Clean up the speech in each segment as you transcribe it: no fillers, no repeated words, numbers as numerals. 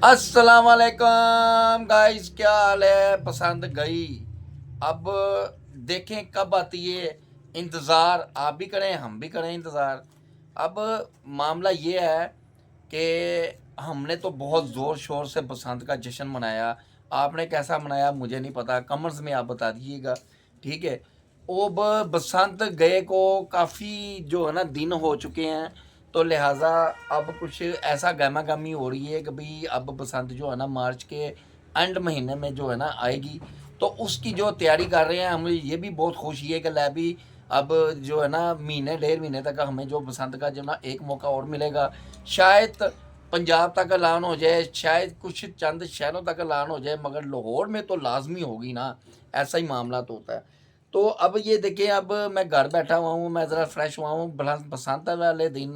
अस्सलाम वालेकुम गाइस, क्या हाल है। पसंद गई। अब देखें कब आती है। इंतज़ार आप भी करें, हम भी करें इंतज़ार। अब मामला ये है कि हमने तो बहुत ज़ोर शोर से बसंत का जश्न मनाया। आपने कैसा मनाया मुझे नहीं पता, कमेंट्स में आप बता दीजिएगा। ठीक है। अब बसंत गए को काफ़ी जो है ना दिन हो चुके हैं, तो लिहाजा अब कुछ ऐसा गहमा गहमी हो रही है कि भाई अब बसंत जो है ना मार्च के एंड महीने में जो है ना आएगी। तो उसकी जो तैयारी कर रहे हैं, हमें ये भी बहुत खुशी है कि लै भी अब जो है ना महीने डेढ़ महीने तक हमें जो बसंत का जो ना एक मौका और मिलेगा। शायद पंजाब तक ऐलान हो जाए, शायद कुछ चंद शहरों तक ऐलान हो जाए, मगर लाहौर में तो लाजमी होगी ना। ऐसा ही मामला तो होता है। तो अब ये देखिए, अब मैं घर बैठा हुआ हूँ, मैं ज़रा फ्रेश हुआ हूँ। बसंत वाले दिन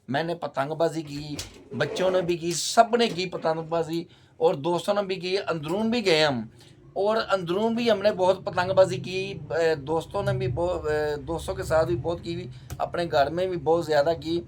मैंने पतंगबाजी की, बच्चों ने भी की, सब ने की पतंगबाजी, और दोस्तों ने भी की। अंदरून भी गए हम, और अंदरून भी हमने बहुत पतंगबाजी की। दोस्तों ने भी बहुत, दोस्तों के साथ भी बहुत की, अपने घर में भी बहुत ज़्यादा की।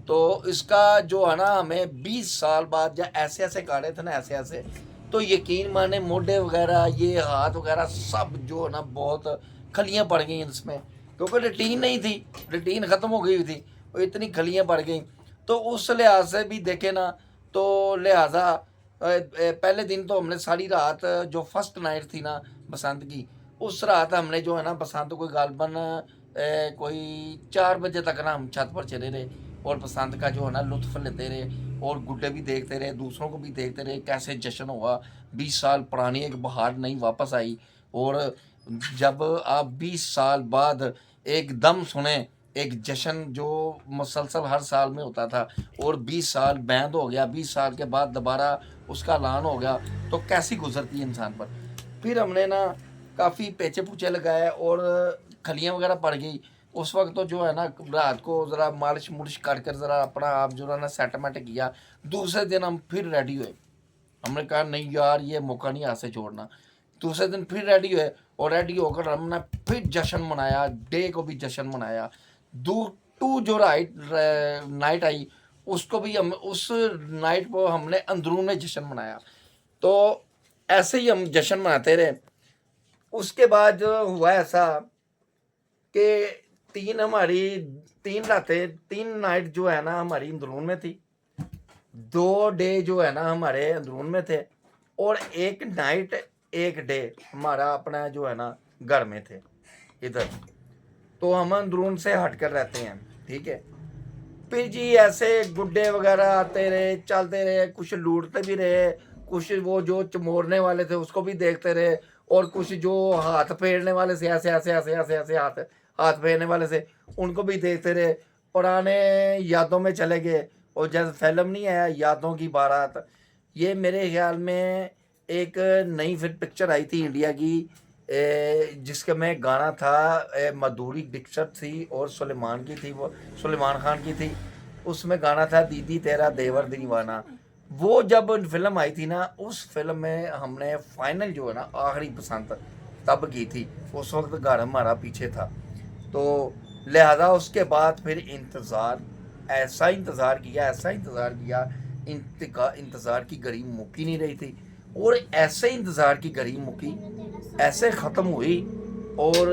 तो इसका जो है ना हमें 20 साल बाद या ऐसे ऐसे काटे थे ना, ऐसे ऐसे, तो यकीन माने मोढे वगैरह ये हाथ वगैरह सब जो है ना बहुत खलियाँ पड़ गई इसमें, क्योंकि रूटीन नहीं थी, रूटीन ख़त्म हो गई थी, और इतनी खलियाँ पड़ गई। तो उस लिहाज से भी देखे ना, तो लिहाजा पहले दिन तो हमने सारी रात, जो फर्स्ट नाइट थी ना बसंत की, उस रात हमने जो है ना बसंत को गालबन कोई 4 बजे तक ना हम छत पर चले रहे, और बसंत का जो है ना लुत्फ लेते रहे, और गुड्डे भी देखते रहे, दूसरों को भी देखते रहे कैसे जश्न हुआ। 20 साल पुरानी एक बहार नहीं वापस आई। और जब आप 20 साल बाद एकदम सुने एक जश्न जो मुसलसल हर साल में होता था, और 20 साल बैंड हो गया, 20 साल के बाद दोबारा उसका ऐलान हो गया, तो कैसी गुजरती है इंसान पर। फिर हमने ना काफ़ी पेचे पूचे लगाए, और खलियाँ वगैरह पड़ गई। उस वक्त तो जो है ना रात को ज़रा मालिश मुलिश कर कर ज़रा अपना आप जो है ना सेटलमेंट किया। दूसरे दिन हम फिर रेडी हुए। हमने कहा नहीं यार, ये मौका नहीं हाथ से छोड़ना। दूसरे दिन फिर रेडी हुए, और रेडी होकर हमने फिर जश्न मनाया, डे को भी जश्न मनाया। दू टू जो राइट नाइट आई, उसको भी हम उस नाइट को हमने अंदरून में जश्न मनाया। तो ऐसे ही हम जश्न मनाते रहे। उसके बाद हुआ ऐसा कि तीन रातें, 3 नाइट जो है ना हमारी अंदरून में थी, 2 डे जो है ना हमारे अंदरून में थे, और एक नाइट एक डे हमारा अपना जो है ना घर में थे इधर। तो हम अंदरून से हट कर रहते हैं। ठीक है। फिर जी ऐसे गुड्डे वगैरह आते रहे, चलते रहे, कुछ लूटते भी रहे, कुछ वो जो चमोरने वाले थे उसको भी देखते रहे, और कुछ जो हाथ फेरने वाले से ऐसे ऐसे ऐसे ऐसे ऐसे हाथ हाथ फेरने वाले से उनको भी देखते रहे। पुराने यादों में चले गए। और जैसे फिल्म नहीं आया यादों की बारात, ये मेरे ख्याल में एक नई फिर पिक्चर आई थी इंडिया की, जिसके में गाना था, माधुरी दीक्षित थी और सुलेमान की थी, वो सुलेमान खान की थी। उसमें गाना था दीदी तेरा देवर दीवाना। वो जब फिल्म आई थी ना, उस फिल्म में हमने फाइनल जो है ना आखिरी बसंत तब की थी। उस वक्त घर हमारा पीछे था। तो लिहाजा उसके बाद फिर इंतज़ार, ऐसा इंतज़ार किया, ऐसा इंतज़ार किया, इंतज़ार की घड़ी मुक्की नहीं रही थी। और ऐसे इंतज़ार की घड़ी मुक्की, ऐसे ख़त्म हुई। और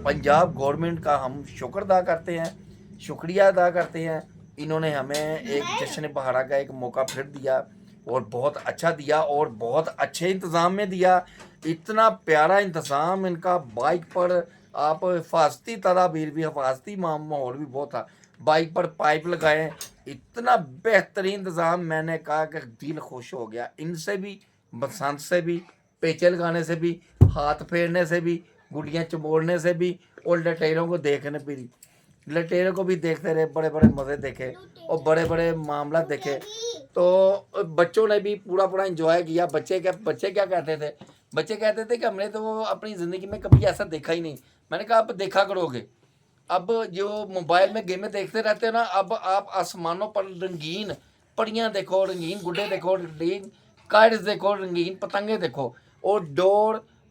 पंजाब गवर्नमेंट का हम शुक्र अदा करते हैं, शुक्रिया अदा करते हैं। इन्होंने हमें एक जश्न बहारा का एक मौका फिर दिया, और बहुत अच्छा दिया, और बहुत अच्छे इंतज़ाम में दिया। इतना प्यारा इंतज़ाम इनका, बाइक पर आप हिफाजती तदाबीर भी, हिफाजती माहौल भी बहुत था। बाइक पर पाइप लगाए, इतना बेहतरीन इंतज़ाम, मैंने कहा कि दिल खुश हो गया। इनसे भी, बसंत से भी, पेचे लगाने से भी, हाथ फेरने से भी, गुड़ियाँ चमोड़ने से भी, और लटेरों को देखने भी, लटेरों को भी देखते रहे, बड़े बड़े मज़े देखे, और बड़े बड़े मामला देखे। तो बच्चों ने भी पूरा पूरा इंजॉय किया। बच्चे क्या कहते थे, बच्चे कहते थे कि हमने तो अपनी ज़िंदगी में कभी ऐसा देखा ही नहीं। मैंने कहा आप देखा करोगे। अब जो मोबाइल में गेमें देखते रहते हो ना, अब आप आसमानों पर रंगीन पड़ियाँ देखो, रंगीन गुड्डे देखो, रंगीन काइट्स देखो, रंगीन पतंगे देखो, और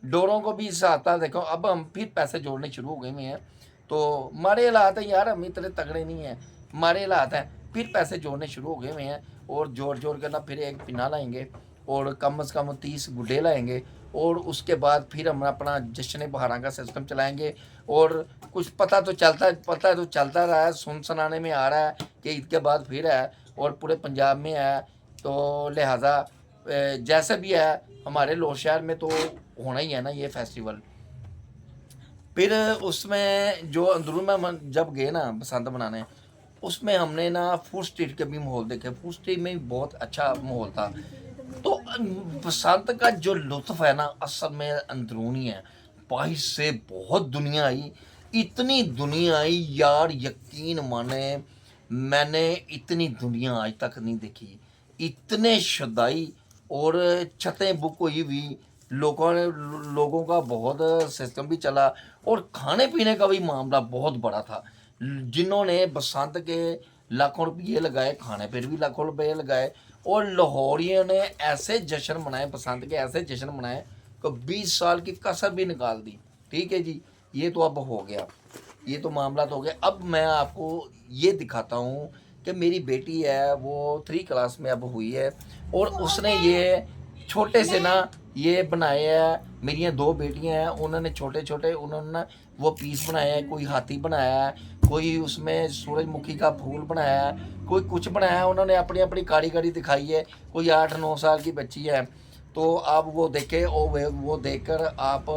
डोरों को भी सहाता देखो। अब हम फिर पैसे जोड़ने शुरू हो गए हुए हैं। तो हमारे हालात हैं यार, हम इतने तगड़े नहीं हैं, हमारे हालात हैं, फिर पैसे जोड़ने शुरू हो गए हुए हैं। और जोड़ जोड़ कर ना फिर एक पिना लाएंगे और कम से कम 30 गुड्डे लाएंगे और उसके बाद फिर हम अपना जश्न बहारा का सिस्टम चलाएंगे। और कुछ पता तो चलता रहा है, सुन सुनाने में आ रहा है कि ईद के बाद फिर है और पूरे पंजाब में है, तो लिहाजा जैसे भी है हमारे लाहौर शहर में तो होना ही है ना ये फेस्टिवल। फिर उसमें जो अंदरून में जब गए ना बसंत मनाने, उसमें हमने ना फूड स्ट्रीट के भी माहौल देखे। फूड स्ट्रीट में भी बहुत अच्छा माहौल था। तो बसंत का जो लुत्फ है ना असल में अंदरूनी है। बाहर से बहुत दुनिया आई, इतनी दुनिया आई यार, यकीन माने मैंने इतनी दुनिया आज तक नहीं देखी। इतने शदाई और छतें बुक हुई हुई, लोगों का बहुत सिस्टम भी चला और खाने पीने का भी मामला बहुत बड़ा था। जिन्होंने बसंत के लाखों रुपये लगाए, खाने पर भी लाखों रुपये लगाए और लाहौरियों ने ऐसे जश्न मनाए, बसंत के ऐसे जश्न मनाए कि 20 साल की कसर भी निकाल दी। ठीक है जी, ये तो अब हो गया, ये तो मामला तो हो गया। अब मैं आपको ये दिखाता हूँ कि मेरी बेटी है वो 3 क्लास में अब हुई है और उसने ये छोटे से ना ये बनाए हैं। मेरी 2 बेटियां हैं, उन्होंने छोटे छोटे उन्होंने ना वो पीस बनाए हैं। कोई हाथी बनाया है, कोई उसमें सूरजमुखी का फूल बनाया है, कोई कुछ बनाया है। उन्होंने अपनी अपनी कारीगरी दिखाई है। कोई 8-9 साल की बच्ची है, तो आप वो देखें और वो देखकर आप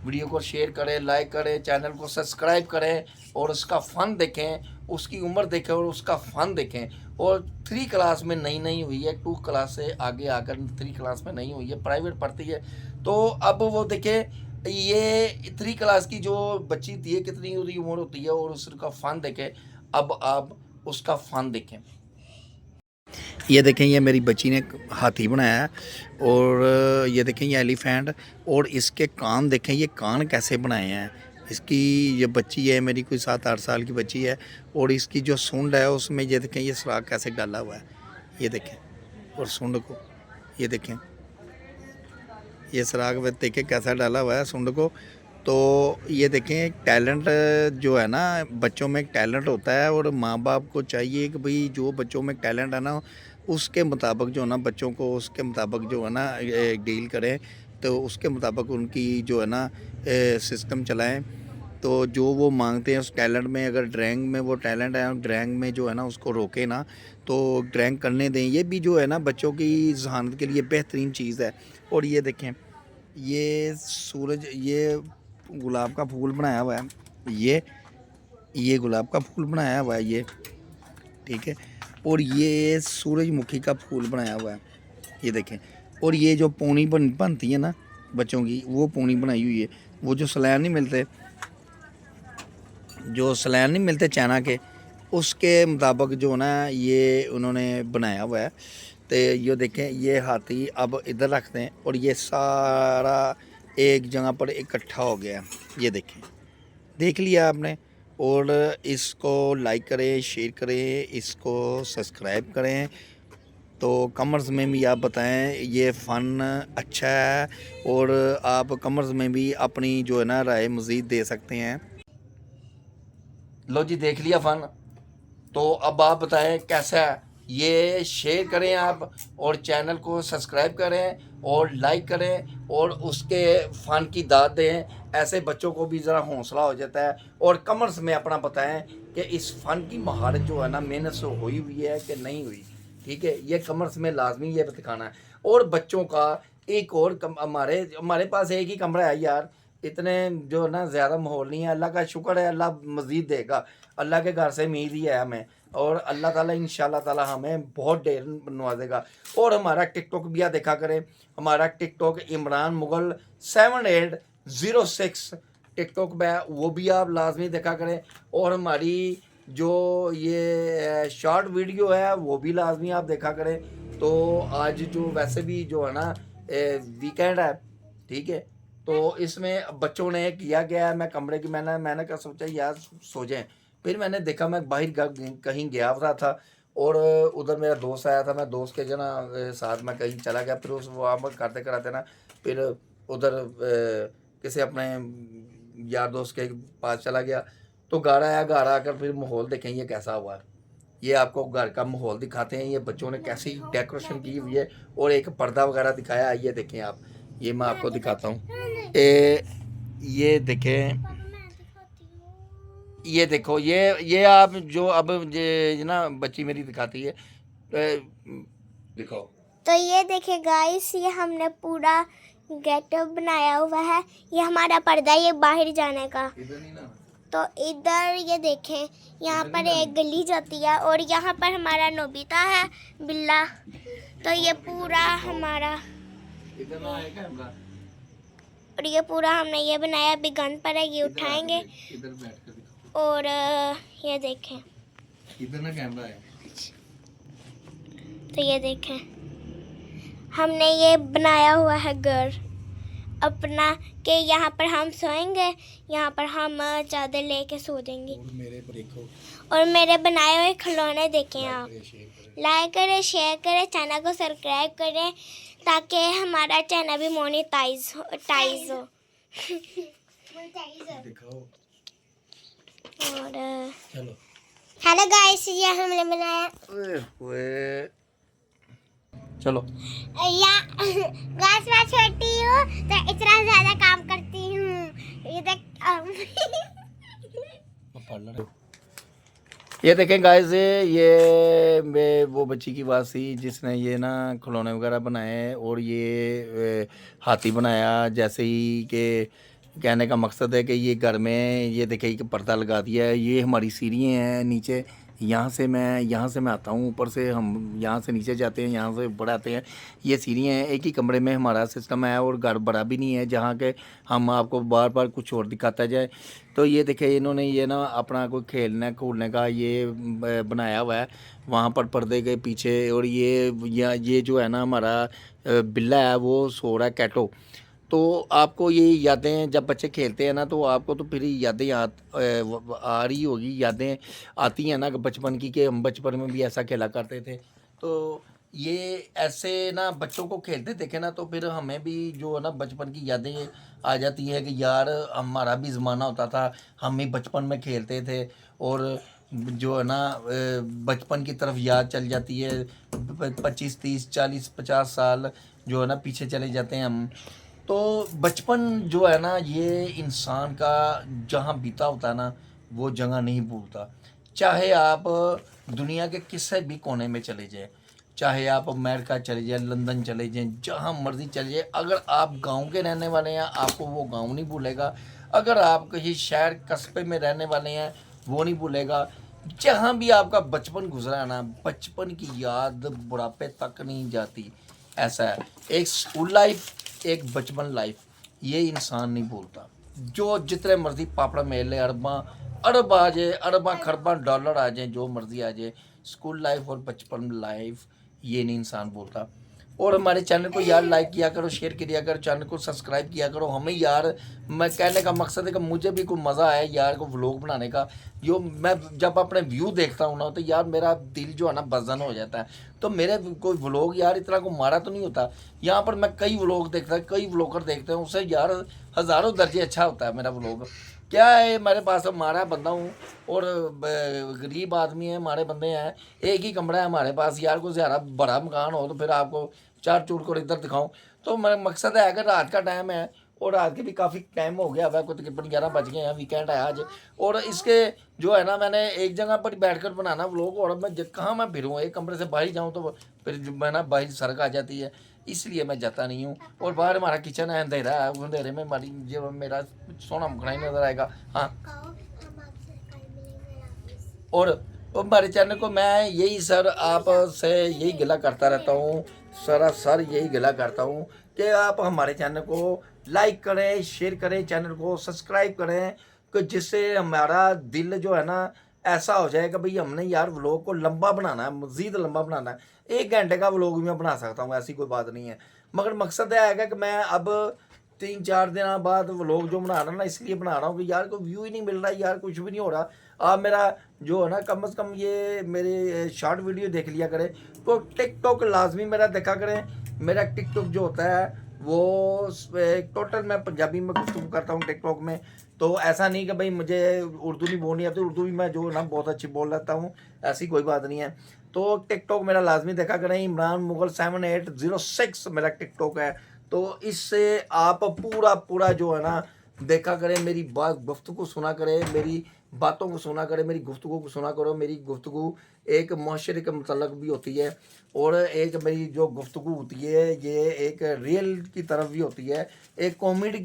वीडियो को शेयर करें, लाइक करें, चैनल को सब्सक्राइब करें और उसका फ़न देखें, उसकी उम्र देखें और उसका फ़न देखें। और 3 क्लास में नई हुई है, 2 क्लास से आगे आकर 3 क्लास में नहीं हुई है, प्राइवेट पढ़ती है। तो अब वो देखें, ये 3 क्लास की जो बच्ची थी है कितनी उसकी उम्र होती है और उसका फ़न देखें। अब आप उसका फ़न देखें। ये देखें, ये मेरी बच्ची ने हाथी बनाया है और ये देखें ये एलिफेंट, और इसके कान देखें, ये कान कैसे बनाए हैं इसकी। ये बच्ची है मेरी, कोई 7-8 साल की बच्ची है और इसकी जो सूंड है उसमें ये देखें ये सुराख कैसे डाला हुआ है, ये देखें। और सूंड को ये देखें, ये सुराख देखें कैसा डाला हुआ है सूंड को। तो ये देखें, टैलेंट जो है ना, बच्चों में एक टैलेंट होता है और माँ बाप को चाहिए कि भाई जो बच्चों में टैलेंट है ना उसके मुताबिक जो है ना बच्चों को उसके मुताबिक जो है ना डील करें, तो उसके मुताबिक उनकी जो है ना सिस्टम चलाएं। तो जो वो मांगते हैं उस टैलेंट में, अगर ड्राइंग में वो टैलेंट है, ड्राइंग में जो है ना उसको रोके ना, तो ड्राइंग करने दें। ये भी जो है ना बच्चों की जहानत के लिए बेहतरीन चीज़ है। और ये देखें, ये सूरज, ये गुलाब का फूल बनाया हुआ है, ये गुलाब का फूल बनाया हुआ है ये, ठीक है। और ये सूरजमुखी का फूल बनाया हुआ है, ये देखें। और ये जो पूनी बनती है ना बच्चों की, वो पूनी बनाई हुई है। वो जो सलैन नहीं मिलते, चाइना के, उसके मुताबिक जो ना ये उन्होंने बनाया हुआ है। तो ये देखें, ये हाथी अब इधर रखते हैं और ये सारा एक जगह पर इकट्ठा हो गया। ये देखें, देख लिया आपने। और इसको लाइक करें, शेयर करें, इसको सब्सक्राइब करें। तो कमेंट्स में भी आप बताएं ये फ़न अच्छा है और आप कमेंट्स में भी अपनी जो है ना राय मज़ीद दे सकते हैं। लो जी, देख लिया फ़न, तो अब आप बताएं कैसा है। ये शेयर करें आप और चैनल को सब्सक्राइब करें और लाइक करें और उसके फ़न की दाद दें। ऐसे बच्चों को भी ज़रा हौसला हो जाता है। और कमेंट्स में अपना बताएं कि इस फ़न की महारत जो है ना मेहनत से हुई हुई है कि नहीं हुई। ठीक है, ये कमेंट्स में लाजमी ये दिखाना है। और बच्चों का एक और हमारे पास एक ही कमरा है यार, इतने जो ना ज़्यादा माहौल नहीं है। अल्लाह का शुक्र है, अल्लाह मज़ीद देगा, अल्लाह के घर से उम्मीद ही है हमें। और अल्लाह ताला इंशाल्लाह ताला हमें बहुत ढेर नवाजेगा। और हमारा टिकटॉक भी आप देखा करें, हमारा टिकटॉक इमरान मुगल 7806 टिकटॉक पे, वो भी आप लाजमी देखा करें। और हमारी जो ये शॉर्ट वीडियो है वो भी लाजमी आप देखा करें। तो आज जो वैसे भी जो है ना वीकेंड है, ठीक है, तो इसमें बच्चों ने किया गया है। मैं कमरे की मैंने क्या सोचा यार सो जाएं। फिर मैंने देखा, मैं बाहर कहीं गया हुआ था और उधर मेरा दोस्त आया था। मैं दोस्त के जना साथ में कहीं चला गया। फिर उस वहाँ पर करते कराते ना फिर उधर किसी अपने यार दोस्त के पास चला गया। तो घर आया, घर आकर फिर माहौल देखें ये कैसा हुआ है। ये आपको घर का माहौल दिखाते हैं, ये बच्चों ने कैसी डेकोरेशन की हुई है, और एक पर्दा वगैरह दिखाया। ये देखें आप, ये मैं आपको दिखाता हूँ। ये देखें, ये देखो, ये आप जो अब ये ना बच्ची मेरी दिखाती है, दिखाओ। तो ये देखिए गाइस, ये हमने पूरा गेटअप बनाया हुआ है। ये हमारा पर्दा है, ये बाहर जाने का। तो इधर ये देखें, यहाँ पर एक गली जाती है, और यहाँ पर हमारा नोबिता है, बिल्ला। तो ये पूरा हमारा, और ये पूरा हमने ये बनाया। अभी गन पर है, ये उठाएंगे। और ये देखें, इधर ना कैमरा है। तो ये देखें, हमने ये बनाया हुआ है घर अपना, कि यहाँ पर हम सोएंगे, यहाँ पर हम चादर लेके सो जाएंगे। और मेरे बनाए हुए खिलौने देखें आप। लाइक करें, शेयर करें, चैनल को सब्सक्राइब करें, ताकि हमारा चैनल भी मोनेटाइज हो। और हेलो गाइस, ये हमने बनाया। चलो या गाइस, मैं छोटी हूँ तो इतना ज्यादा काम करती हूँ। ये देखें गाइस, ये वो बच्ची की बात थी जिसने ये ना खिलौने वगैरह बनाए, और ये हाथी बनाया। जैसे ही कि कहने का मकसद है कि ये घर में ये देखें कि पर्दा लगा दिया है। ये हमारी सीढ़ियाँ हैं नीचे, यहाँ से मैं आता हूँ, ऊपर से हम यहाँ से नीचे जाते हैं, यहाँ से ऊपर आते हैं। ये सीढ़ियाँ हैं, एक ही कमरे में हमारा सिस्टम है, और घर बड़ा भी नहीं है जहाँ के हम आपको बार बार कुछ और दिखाता जाए। तो ये देखें, इन्होंने ये ना अपना कोई खेलने कूदने का ये बनाया हुआ है वहाँ पर पर्दे के पीछे। और ये जो है ना हमारा बिल्ला है, वो सो रहा है, कैटो। तो आपको ये यादें, जब बच्चे खेलते हैं ना, तो आपको तो फिर यादें आ रही होगी, यादें आती हैं ना बचपन की, कि हम बचपन में भी ऐसा खेला करते थे। तो ये ऐसे ना बच्चों को खेलते देखे ना, तो फिर हमें भी जो है ना बचपन की यादें आ जाती है कि यार हमारा भी ज़माना होता था, हम भी बचपन में खेलते थे। और जो है ना बचपन की तरफ याद चल जाती है। 25 30 40 50 साल जो है ना पीछे चले जाते हैं हम। तो बचपन जो है ना, ये इंसान का जहाँ बीता होता है ना, वो जगह नहीं भूलता। चाहे आप दुनिया के किसी भी कोने में चले जाएं, चाहे आप अमेरिका चले जाएं, लंदन चले जाएं, जहाँ मर्जी चले जाएं, अगर आप गांव के रहने वाले हैं, आपको वो गांव नहीं भूलेगा। अगर आप कहीं शहर कस्बे में रहने वाले हैं, वो नहीं भूलेगा। जहाँ भी आपका बचपन गुजरा है ना, बचपन की याद बुढ़ापे तक नहीं जाती। ऐसा है, एक स्कूल लाइफ, एक बचपन लाइफ, ये इंसान नहीं भूलता। जो जितने मर्जी पापड़ा मेले अरब आ जाए, अरबा खरबा डॉलर आ जाए, जो मर्जी आ जाए, स्कूल लाइफ और बचपन लाइफ ये नहीं इंसान भूलता। और हमारे चैनल को यार लाइक किया करो, शेयर किया करो, चैनल को सब्सक्राइब किया करो। हमें यार, मैं कहने का मकसद है कि मुझे भी कोई मज़ा आया यार को व्लॉग बनाने का। जो मैं जब अपने व्यू देखता हूँ ना, तो यार मेरा दिल जो है ना बज़न हो जाता है। तो मेरे कोई व्लॉग यार इतना को मारा तो नहीं होता। यहाँ पर मैं कई व्लॉग देखता, कई व्लॉगर देखते हैं, उससे यार हज़ारों दर्जे अच्छा होता है मेरा व्लॉग। क्या है, मेरे पास हमारा बंदा हूँ, और गरीब आदमी है, हमारे बंदे हैं, एक ही कमरा है हमारे पास। यार को ज़्यादा बड़ा मकान हो तो फिर आपको चार चूर कर इधर दिखाऊं। तो मेरा मकसद है, अगर रात का टाइम है, और रात के भी काफ़ी टाइम हो गया हुआ, कुछ तकरीबन 11 बज गए हैं, वीकेंड है आज। और इसके जो है ना, मैंने एक जगह पर बैठकर बनाना व्लॉग, और मैं कहाँ मैं फिरूँ, एक कमरे से बाहर जाऊँ तो फिर मैं ना बाहर सड़क आ जाती है, इसलिए मैं जाता नहीं हूँ। और बाहर हमारा किचन है, अंधेरा है, अंधेरे में हमारी जो मेरा सोना मुखड़ा ही नज़र आएगा। हाँ, और हमारे चैनल को मैं यही सर आप से यही गिला करता रहता हूँ, सर यही गिला करता हूँ कि आप हमारे चैनल को लाइक करें, शेयर करें, चैनल को सब्सक्राइब करें, कि जिससे हमारा दिल जो है ना ऐसा हो जाए कि भाई हमने यार व्लॉग को लंबा बनाना है, मज़ीद लंबा बनाना है। 1 घंटे का व्लॉग भी मैं बना सकता हूँ, ऐसी कोई बात नहीं है। मगर मकसद है कि मैं अब 3-4 दिन बाद व्लॉग जो बना रहा ना, इसलिए बना रहा हूँ कि यार कोई व्यू ही नहीं मिल रहा, यार कुछ भी नहीं हो रहा। आप मेरा जो है ना कम से कम ये मेरे शॉर्ट वीडियो देख लिया करें। तो टिकटॉक लाजमी मेरा देखा करें। मेरा टिकटॉक जो होता है वो टोटल मैं पंजाबी में गुफ्तगू करता हूँ टिकटॉक में। तो ऐसा नहीं कि भाई मुझे उर्दू नहीं बोलनी आती, उर्दू भी मैं जो है ना बहुत अच्छी बोल लेता हूँ, ऐसी कोई बात नहीं है। तो टिकटॉक मेरा लाजमी देखा करें, इमरान मुगल 7806 मेरा टिकटॉक है। तो इससे आप पूरा पूरा जो है ना देखा करें, मेरी बात गुफ्तगू सुना करें, मेरी बातों को सुना करें, मेरी गुफ्तगू को सुना करो। मेरी गुफ्तगू एक मुआशरे के मतलब भी होती है, और एक मेरी जो गुफ्तगू होती है ये एक रियल की तरफ भी होती है, एक कॉमेडी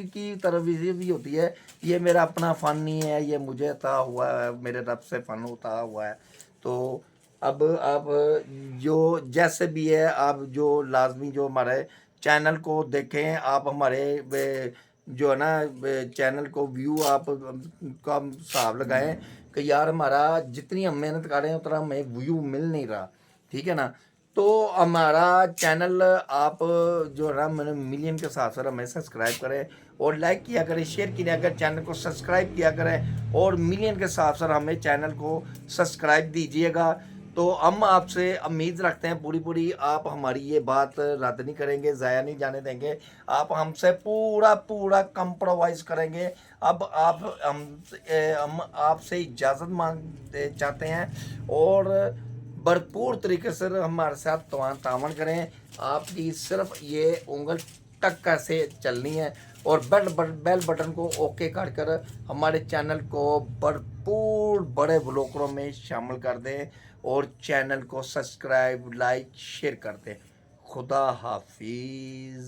की तरफ भी होती है। ये मेरा अपना फ़न नहीं है, ये मुझे अता हुआ है, मेरे रब से फ़न अता हुआ है। तो अब आप जो जैसे भी है, आप जो लाजमी जो हमारे चैनल को देखें, आप हमारे जो है ना चैनल को व्यू आप का हिसाब लगाएं कि यार हमारा जितनी हम मेहनत कर रहे हैं उतना हमें व्यू मिल नहीं रहा, ठीक है ना। तो हमारा चैनल आप जो है ना मैंने मिलियन के साथ साथ हमें सब्सक्राइब करें और लाइक किया करें, शेयर किया करें, चैनल को सब्सक्राइब किया करें, और मिलियन के साथ साथ हमें चैनल को सब्सक्राइब दीजिएगा। तो हम आपसे उम्मीद रखते हैं पूरी पूरी, आप हमारी ये बात रद्द नहीं करेंगे, ज़ाया नहीं जाने देंगे, आप हमसे पूरा पूरा कंप्रोमाइज़ करेंगे। अब हम आपसे इजाज़त मांगते चाहते हैं, और भरपूर तरीके से हमारे साथ तावन करें। आपकी सिर्फ ये उंगल टक कैसे चलनी है, और बेल बटन को ओके कर हमारे चैनल को भरपूर बड़े ब्लॉगरों में शामिल कर दें, और चैनल को सब्सक्राइब लाइक शेयर कर दें। खुदा हाफिज़।